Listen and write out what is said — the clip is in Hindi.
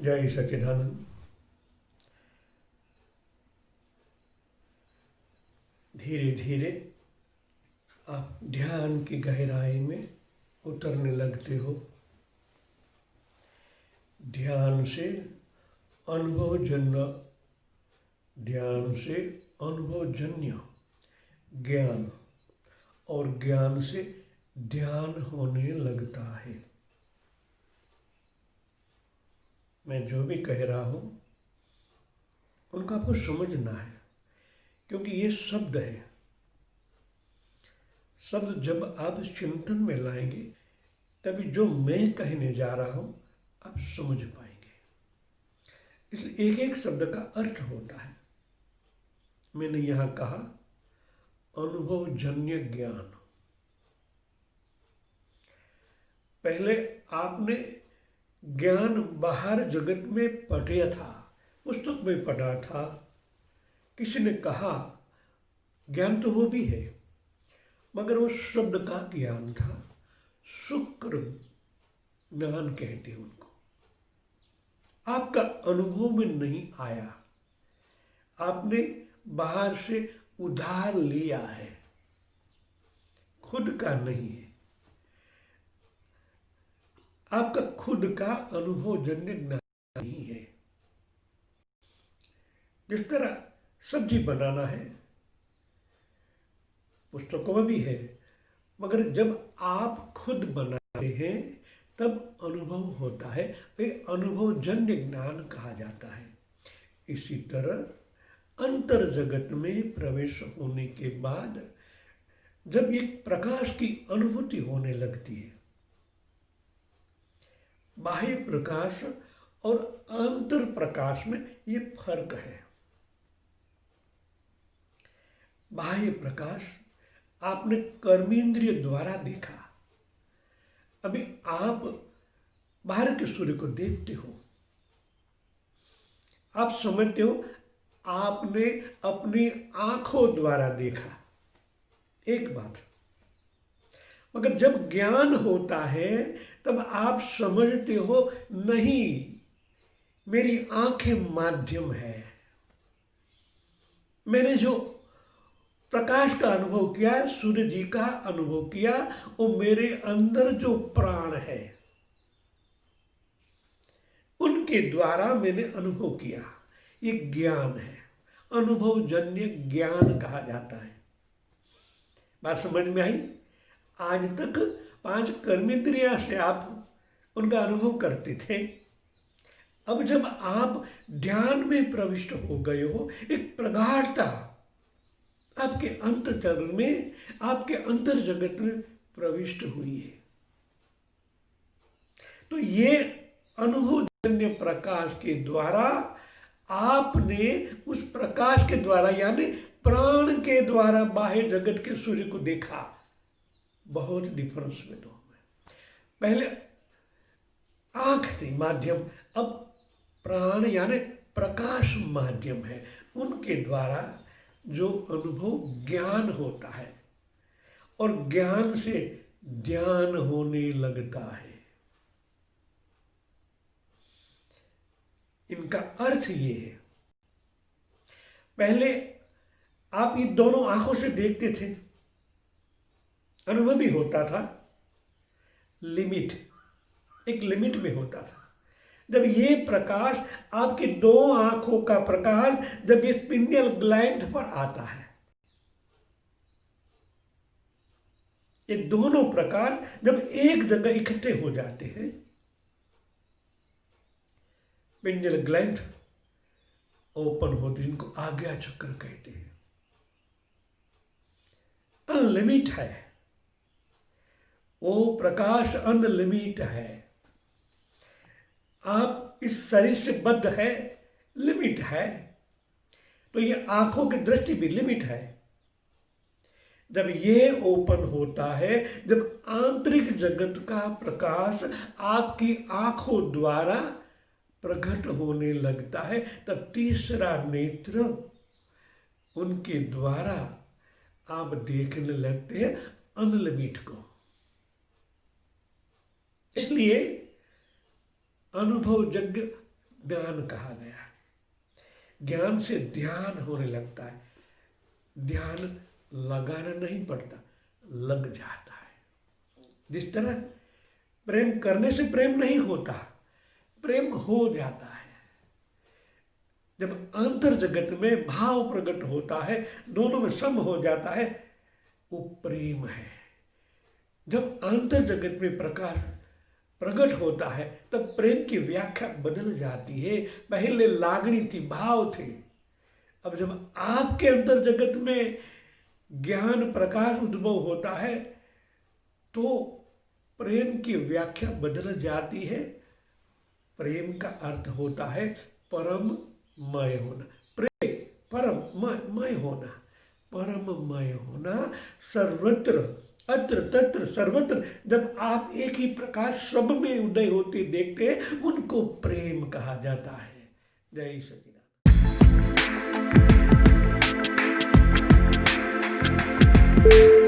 जय सच्चिदानंद। धीरे धीरे आप ध्यान की गहराई में उतरने लगते हो। ध्यान से अनुभवजन्य ज्ञान और ज्ञान से ध्यान होने लगता है। मैं जो भी कह रहा हूं उनका आपको समझना है, क्योंकि ये शब्द है। शब्द जब आप चिंतन में लाएंगे तभी जो मैं कहने जा रहा हूं आप समझ पाएंगे। इसलिए एक एक शब्द का अर्थ होता है। मैंने यहां कहा अनुभवजन्य ज्ञान। पहले आपने ज्ञान बाहर जगत में पढ़ा था, पुस्तक में पढ़ा था, किसी ने कहा ज्ञान तो वो भी है, मगर वो शब्द का ज्ञान था। शुक्र ज्ञान कहते हैं उनको। आपका अनुभव में नहीं आया, आपने बाहर से उधार लिया है, खुद का नहीं है। आपका खुद का अनुभवजन्य ज्ञान नहीं है। जिस तरह सब्जी बनाना है, पुस्तकों में भी है, मगर जब आप खुद बनाते हैं तब अनुभव होता है। ये अनुभवजन्य ज्ञान कहा जाता है। इसी तरह अंतर जगत में प्रवेश होने के बाद जब एक प्रकाश की अनुभूति होने लगती है, बाह्य प्रकाश और अंतर प्रकाश में ये फर्क है। बाह्य प्रकाश आपने कर्मेंद्रिय द्वारा देखा। अभी आप बाहर के सूर्य को देखते हो, आप समझते हो आपने अपनी आंखों द्वारा देखा, एक बात। मगर जब ज्ञान होता है तब आप समझते हो नहीं, मेरी आंखें माध्यम है। मैंने जो प्रकाश का अनुभव किया, सूर्य जी का अनुभव किया, वो मेरे अंदर जो प्राण है उनके द्वारा मैंने अनुभव किया। ये ज्ञान है, अनुभवजन्य ज्ञान कहा जाता है। बात समझ में आई? आज तक 5 कर्मेंद्रियां से आप उनका अनुभव करते थे। अब जब आप ध्यान में प्रविष्ट हो गए हो, एक प्रगाढ़ता आपके अंतःचरण में, आपके अंतर जगत में प्रविष्ट हुई है। तो ये अनुभवजन्य प्रकाश के द्वारा आपने उस प्रकाश के द्वारा यानी प्राण के द्वारा बाह्य जगत के सूर्य को देखा। बहुत डिफरेंस में दो में। पहले आंख थी माध्यम, अब प्राण यानी प्रकाश माध्यम है। उनके द्वारा जो अनुभव ज्ञान होता है और ज्ञान से ध्यान होने लगता है। इनका अर्थ ये है, पहले आप ये दोनों आंखों से देखते थे, अनुभव भी होता था, लिमिट, एक लिमिट में होता था। जब ये प्रकाश, आपकी 2 आंखों का प्रकाश जब इस पिनियल ग्लैंड पर आता है, ये दोनों प्रकाश जब एक जगह इकट्ठे हो जाते हैं, पिनियल ग्लैंड ओपन होती, इनको आज्ञा चक्र कहते हैं। अनलिमिट है वो प्रकाश, अनलिमिट है। आप इस शरीर से बद्ध है, लिमिट है, तो ये आंखों की दृष्टि भी लिमिट है। जब ये ओपन होता है, जब आंतरिक जगत का प्रकाश आपकी आंखों द्वारा प्रकट होने लगता है, तब तीसरा नेत्र उनके द्वारा आप देखने लगते हैं अनलिमिट को। इसलिए अनुभवजन्य ज्ञान कहा गया है। ज्ञान से ध्यान होने लगता है। ध्यान लगाना नहीं पड़ता, लग जाता है। जिस तरह प्रेम करने से प्रेम नहीं होता, प्रेम हो जाता है। जब अंतर जगत में भाव प्रकट होता है, दोनों में सम हो जाता है, वो प्रेम है। जब अंतर जगत में प्रकाश प्रकट होता है तब प्रेम की व्याख्या बदल जाती है। पहले लागणी थी, भाव थे। अब जब आपके अंतर जगत में ज्ञान प्रकाश उद्भव होता है तो प्रेम की व्याख्या बदल जाती है। प्रेम का अर्थ होता है परममय होना। प्रेम परममय होना, परममय होना, सर्वत्र, अत्र तत्र सर्वत्र। जब आप एक ही प्रकाश सब में उदय होते देखते हैं, उनको प्रेम कहा जाता है। जय सच्चिदानंद।